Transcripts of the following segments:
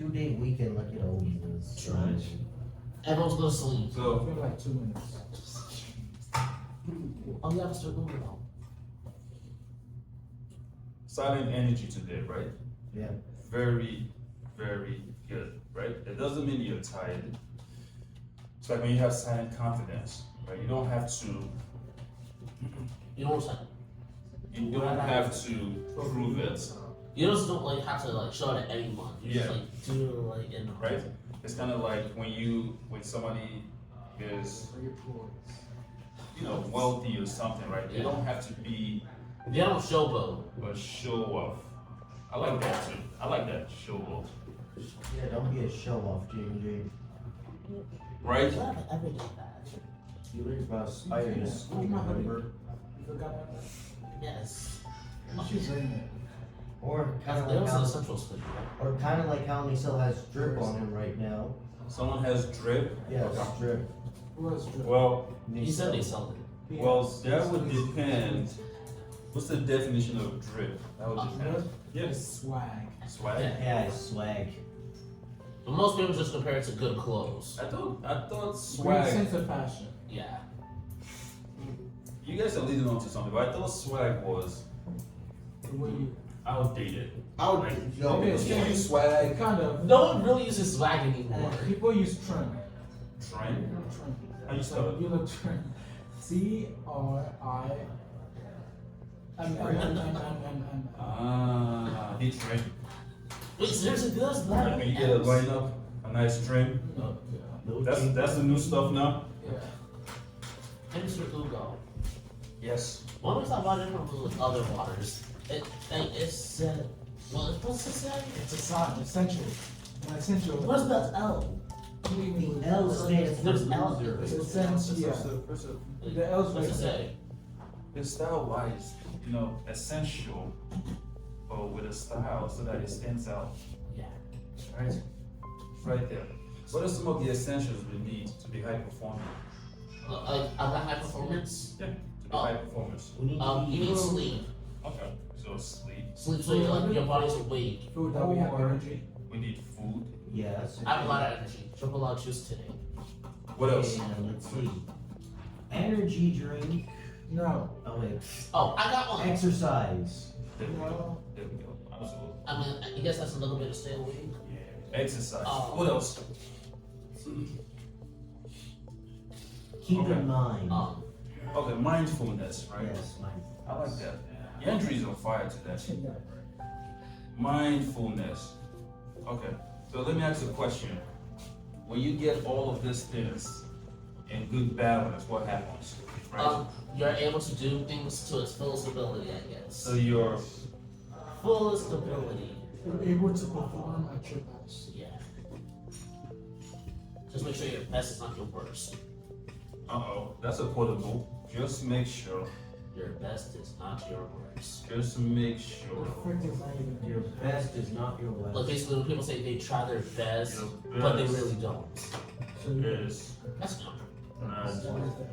2-day weekend like it always is. Trash. Everyone's gonna sleep. I So, feel like 2 minutes. Oh, yeah, Mr. Google. silent energy today, right? Yeah. Very, very good, right? It doesn't mean you're tired. It's like when you have silent confidence, right? You don't have to, You know what I'm saying? you don't have to prove it, You just don't like have to like show it to anyone. You just Yeah. like do it like in right? It's kind of like when somebody is, you know, wealthy or something, right? You Yeah. don't have to be They don't showboat. a show off. I like that too. I like that show off, Yeah, don't be a show off, J&J. right? You have an everyday badge. You read about spiders, remember? You forgot about that? Yes. You should say that. Or kind of It like was in how, the central school. or kind of like how he still has drip on him right now. Someone has drip. Yes, drip. Who has drip? Well, He said they sold it. well, that would depend. What's the definition of drip? That would depend. Drip Yes. is swag. Swag. Yeah, it's swag. But most people just compare it to good clothes. I thought Great swag. sense of fashion. Yeah. You guys are leading on to something, but I thought swag was The way you. outdated. I would. Like, Yo, Maybe it's you use swag, Kind of. No one really uses swag anymore. People use trim. trend. Trim. How you spell it? You look trim. CRI. Ah, he trim. Wait, seriously, there's Like black when you get a lineup, a nice trim. No That's the new stuff now. Yeah. Hey, Mr. Google. Yes. What was that water from with other waters? It said, well, what's it say? It's a sign, essential. An essential. What's that L? The L stands for There's L. loser. It's a sense, yeah. The L's What's it right say? It's style wise, you know, essential, but with a style so that it stands out. Yeah. Right? Right there. What are some of the essentials we need to be high performing? Like, I got high performance. Yeah, to be high performers. We need to You need sleep. Okay. So sleep. Sleep so your body's awake. Food that we have energy. We need food. Yes. I have a lot of energy. Triple lot juice today. What else? And let's see. Energy drink. No. Oh wait. Oh, I got one. Exercise. There we go. No. There we go. Absolutely. I mean, I guess that's a little bit of stay awake. Exercise. Oh. What else? Keep Okay. in mind. Okay, mindfulness, right? Yes, mind. I like that. Yandri's on fire today. Mindfulness. Okay, so let me ask you a question. When you get all of these things in good balance, what happens? Right? You're able to do things to its fullest ability, I guess. So you're, Fullest ability. You're able to perform at your best. Yeah. Just make sure your best is not your worst. that's a quotable. Just make sure. Your best is not your worst. Just make sure. Frick is not even Your best is not your Like best. basically when people say they try their best, Your but they best really don't. So you- is That's not. not what is that?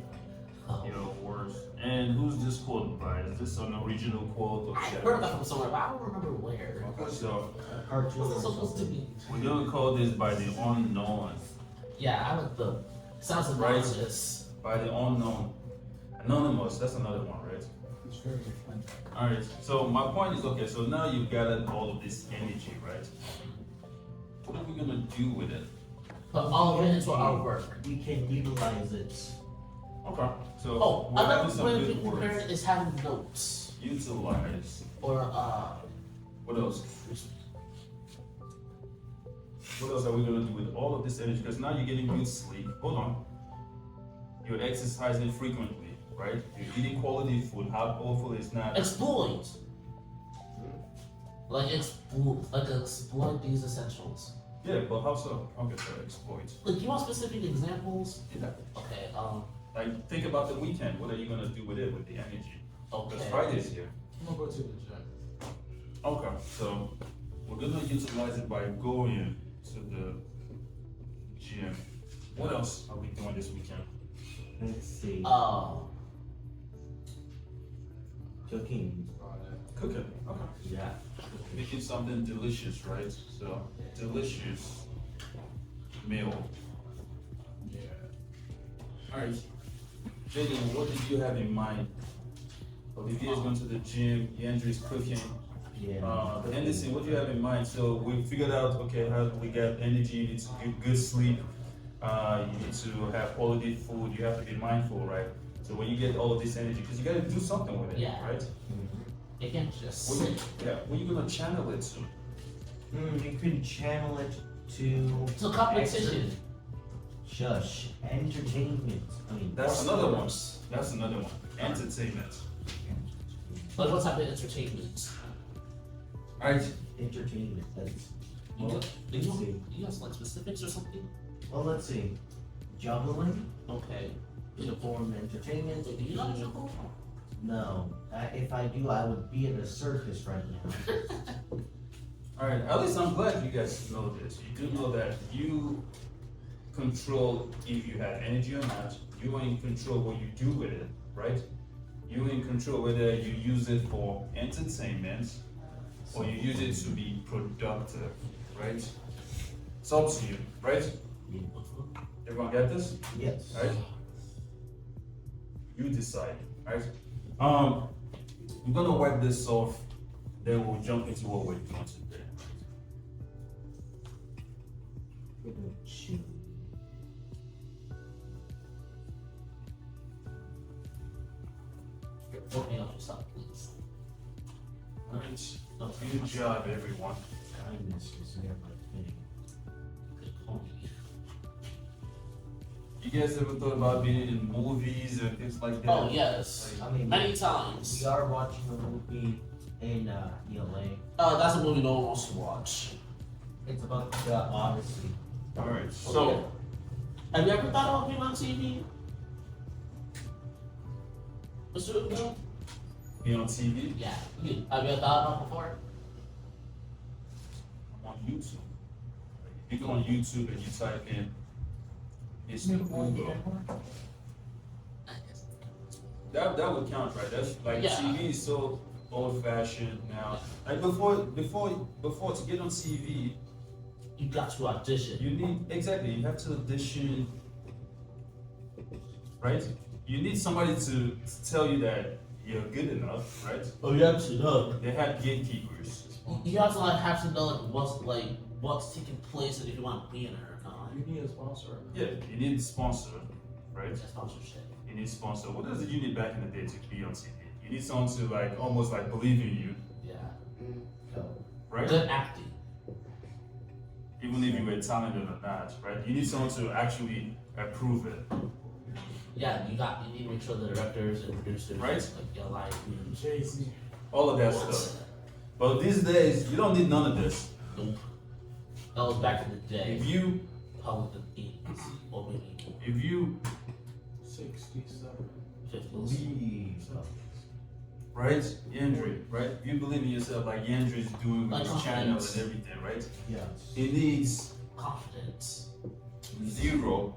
Oh. your worst. And who's this quote by? Is this an original quote? Or I heard that from somewhere, but I don't remember where. Okay, so Cartoon. What's it or supposed to something. be? we're gonna call this by the unknown. Yeah, I like the. Sounds Right. anonymous. By the unknown. Anonymous, that's another one, right? It's very fun. Alright, so my point is okay, so now you've gathered all of this energy, right? What are we gonna do with it? Put all of it into our work. We can utilize it. Okay. So Oh, we're having another some way good people compare words. it is having notes. Utilize. Or, What else? What else are we gonna do with all of this energy? Because now you're getting good sleep. Hold on. You're exercising frequently, right? You're eating quality food. How awful is not? exploit. Like exploit these essentials. Yeah, but how so? Okay, so exploit. Like, you want specific examples? Yeah. Okay, Like, think about the weekend. What are you gonna do with it, with the energy? Because okay. Friday's here. I'm gonna go to the gym. Okay, so we're gonna utilize it by going to the gym. What else are we doing this weekend? Let's see. Uh, Cooking. Cooking. Okay. Yeah. making something delicious, right? So delicious meal. Yeah. Alright. Jaden, what did you have in mind? Olivier's going to the gym, Andrew's cooking. Yeah. Anderson, what do you have in mind? So we figured out, okay, how we get energy, you need to get good sleep, you need to have quality food, you have to be mindful, right? So when you get all of this energy, because you gotta do something with it, Yeah. right? You can't just What you, sit. yeah, what are you gonna channel it to? You can channel it to It's a competition. shush entertainment. I mean, That's another one. That's another one. Entertainment. But what type of entertainment? Alright, entertainment. That's You well, got, let's see. you got like specifics or something? Well, let's see. Juggling Okay. is a form of entertainment. Do you not juggle? No. If I do, I would be at a circus right now. alright, at least I'm glad you guys know this. You do know that you control if you have energy or not. You are in control what you do with it, right? You're in control whether you use it for entertainment or you use it to be productive, right? It's up to you, right? Everyone get this? Yes. Right? You decide, right? I'm gonna wipe this off, then we'll jump into what we're doing today. Open up yourself, please. Alright, good job, everyone. Kindness is never fitting. Good point. You guys ever thought about being in movies and things like that? Oh yes, I mean, many times. we are watching a movie in ELA. That's a movie no one wants to watch. It's about the Odyssey. Alright, so Have you ever thought about being on TV? Mr. Ugo? be on TV, Yeah. Have you ever thought about it before? I'm on YouTube. If you go on YouTube and you type in Mr. Ugo, that would count, right? That's like Yeah. TV is so old fashioned now. Like before to get on TV, You got to audition. you you have to audition, right? You need somebody to tell you that you're good enough, right? Oh, you have to know. They have gatekeepers. You have to have to know what's taking place and if you want to be in it or not. You need a sponsor. Yeah, you need a sponsor, right? That's sponsorship. You need a sponsor. What does you need back in the day to be on TV? You need someone to like almost like believe in you, Yeah. So, right? Good acting. Even if you were talented or not, right? You need someone to actually approve it, Yeah, you need to make sure the directors and producers Right. like your life. Jay-Z. all of that stuff. But these days, you don't need none of this. Nope. That was back in the day. If you, Probably the 80s or maybe if you, 67. 50s. believe. right, Yandri, right? If you believe in yourself like Yandri is doing with Like his channel confidence. and everything, right? Yes. It needs Confidence. zero,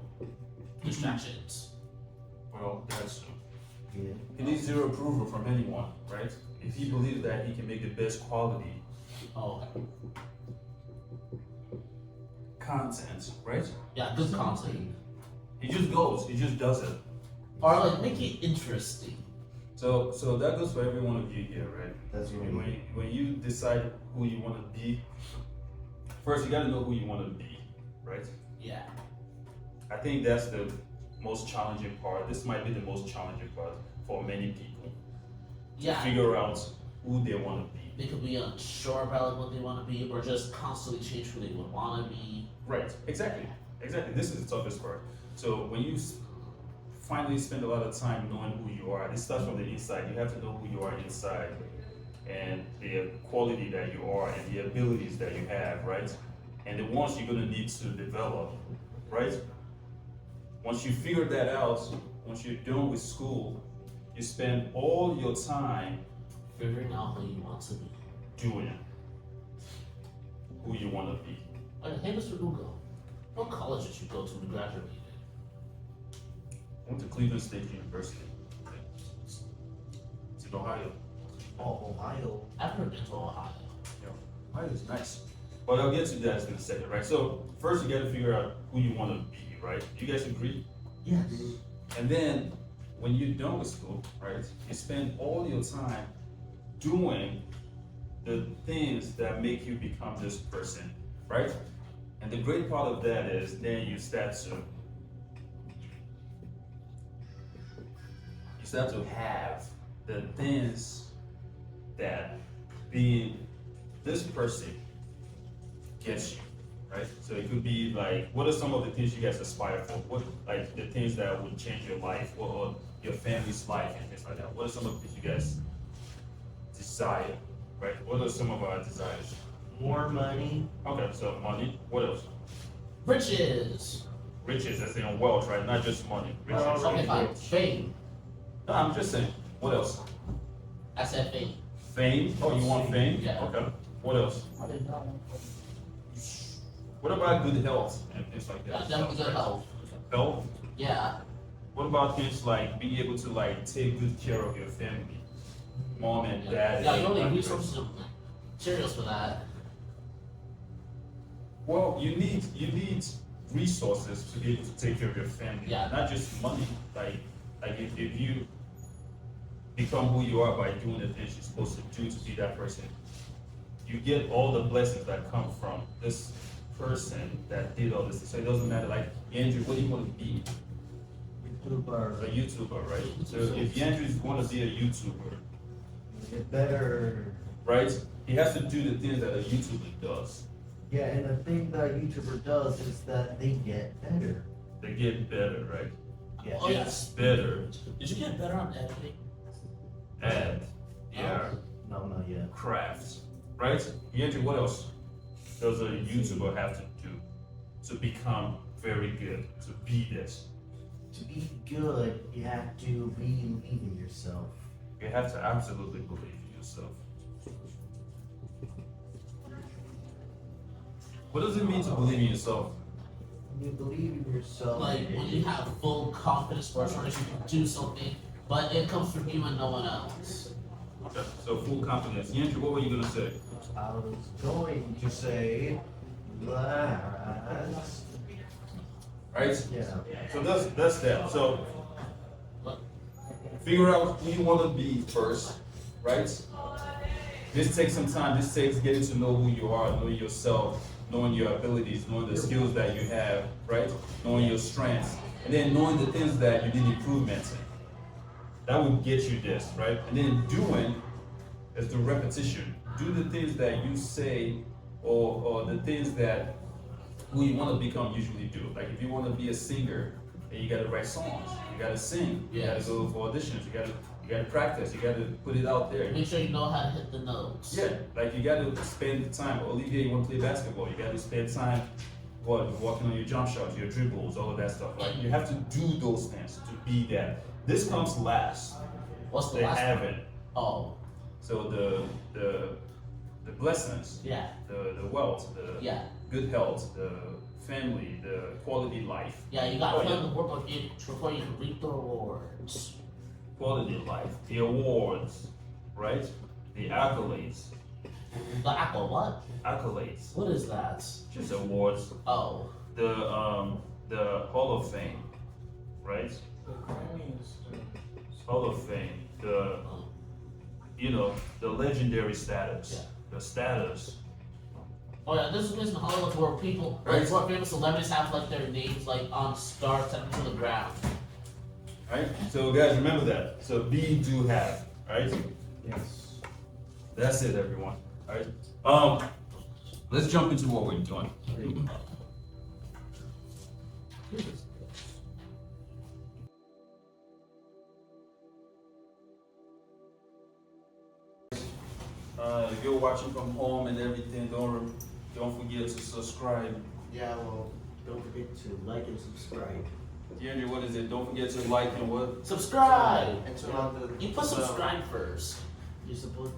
Distractions. well, that's true. Yeah. He needs zero approval from anyone, right? If he believes that he can make the best quality Oh, okay. content, right? Yeah, good content. He just goes, he just does it. Or like make it interesting. So that goes for every one of you here, right? That's what we When you decide who you want to be, first you got to know who you want to be, right? Yeah. I think that's the most challenging part. This might be the most challenging part for many people to Yeah. figure out who they want to be. They could be unsure about what they want to be or just constantly change who they would want to be. Right, exactly. This is the toughest part. So when you finally spend a lot of time knowing who you are, this starts from the inside. You have to know who you are inside and the quality that you are and the abilities that you have, right? And the ones you're gonna need to develop, right? Once you figure that out, once you're done with school, you spend all your time Figuring out who you want to be. doing who you want to be. Like, hey, Mr. Ugo, what college did you go to when you graduated? I went to Cleveland State University. It's in Ohio. Oh, Ohio. I've never been to Ohio. Alright, that's nice. But I'll get to that in a second, right? So first you gotta figure out who you wanna be, right? You guys agree? Yes. And then when you're done with school, right, you spend all your time doing the things that make you become this person, right? And the great part of that is then you start to have the things that being this person gets you, right? So it could be like, what are some of the things you guys aspire for? What, like the things that would change your life or your family's life and things like that? What are some of the things you guys desire, right? What are some of our desires? More money. Okay, so money. What else? Riches. Riches, as in wealth, right? Not just money. Riches. Okay, fine. Fame. No, I'm just saying. What else? I said fame. Fame. Oh, you want fame? Yeah. Okay. What else? I didn't know. What about good health and things like Yeah, that? definitely good health. Health. Yeah. What about things like being able to like take good care of your family, mom and dad? Yeah, you and only like, resources and materials for that. Well, you need resources to be able to take care of your family. Yeah. Not just money. Like if you become who you are by doing the things you're supposed to do to be that person, you get all the blessings that come from this person that did all this. So it doesn't matter. Like Andrew, what do you want to be? YouTuber. A YouTuber, right? So if Andrew is going to be a YouTuber, Get better. right? He has to do the things that a YouTuber does. Yeah, and the thing that a YouTuber does is that they get better. They get better, right? Yeah. Oh, yeah. It's better Did you get better on editing? at their No, not yet. craft, right? Andrew, what else does a YouTuber have to do to become very good, to be this? To be good, you have to believe in yourself. You have to absolutely believe in yourself. What does it mean to believe in yourself? When you believe in yourself, Like when you have full confidence for sure that you can do something, but it comes from you and no one else. Okay, so full confidence. Andrew, what were you gonna say? I was going to say that. Right? Yeah. So that's that. So figure out who you want to be first, right? This takes some time. This takes getting to know who you are, knowing yourself, knowing your abilities, knowing the skills that you have, right? Knowing your strengths, and then knowing the things that you need improvement in. That will get you this, right? And then doing is the repetition. Do the things that you say, or the things that who you want to become usually do. Like if you want to be a singer, then you gotta write songs, you gotta sing, you gotta Yes. go for auditions, you gotta practice, you gotta put it out there. Make sure you know how to hit the notes. Yeah, like you gotta spend the time. Olivier, you want to play basketball, you gotta spend time working on your jump shots, your dribbles, all of that stuff. Like you have to do those things to be that. This comes last. What's the They last have one? it. Oh, So the blessings, yeah, the wealth, the yeah. good health, the family, the quality life. Yeah, you gotta Oh, put yeah. in the work before you can reap the rewards. Quality life, the awards, right? The accolades, The apple, what? accolades, What is that? just awards. Oh, The Hall of Fame, right? The Grammys. Hall of Fame, the the legendary status, Yeah. the status. oh yeah, this is in Hollywood where people, like, where famous celebrities have like their names like on stars set to the ground. Right? So guys, remember that. So be, do, have. Right? Yes. That's it, everyone. Alright? Let's jump into what we're doing. If you're watching from home and everything, don't forget to subscribe. Yeah, well, don't forget to like and subscribe. Andrew, what is it? Don't forget to like and what? Subscribe! And turn on the. You put subscribe first. You're supposed.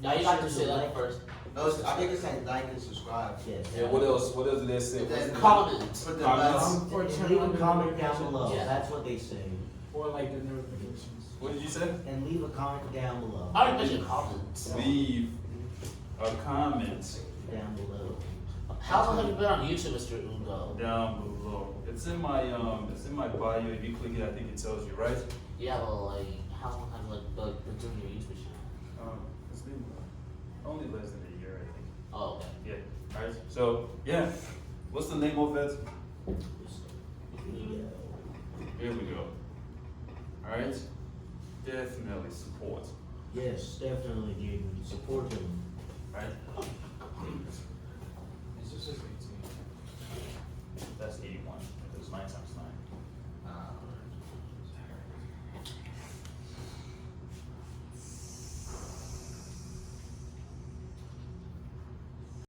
Yeah, you got to say that first. No, I think it's like and subscribe. Yes. Yeah, what else? What else did they say? And then- Comment. Put the Comments. bell. And leave a comment down below. Yeah. That's what they say. Or like the notifications. What did you say? And leave a comment down below. I already mentioned comments. Leave a comment Down below. How long have you been on YouTube, Mr. Ugo? down below. It's in my bio. If you click it, I think it tells you, right? Yeah, well, like, how long have you been doing your YouTube channel? It's been only less than a year, I think. Oh, okay. Yeah. Alright. So yeah, what's the name of it? Yeah. Here we go. Alright. Definitely support. Yes, definitely, Jaden. Support him. Right? It's just 18. That's 81.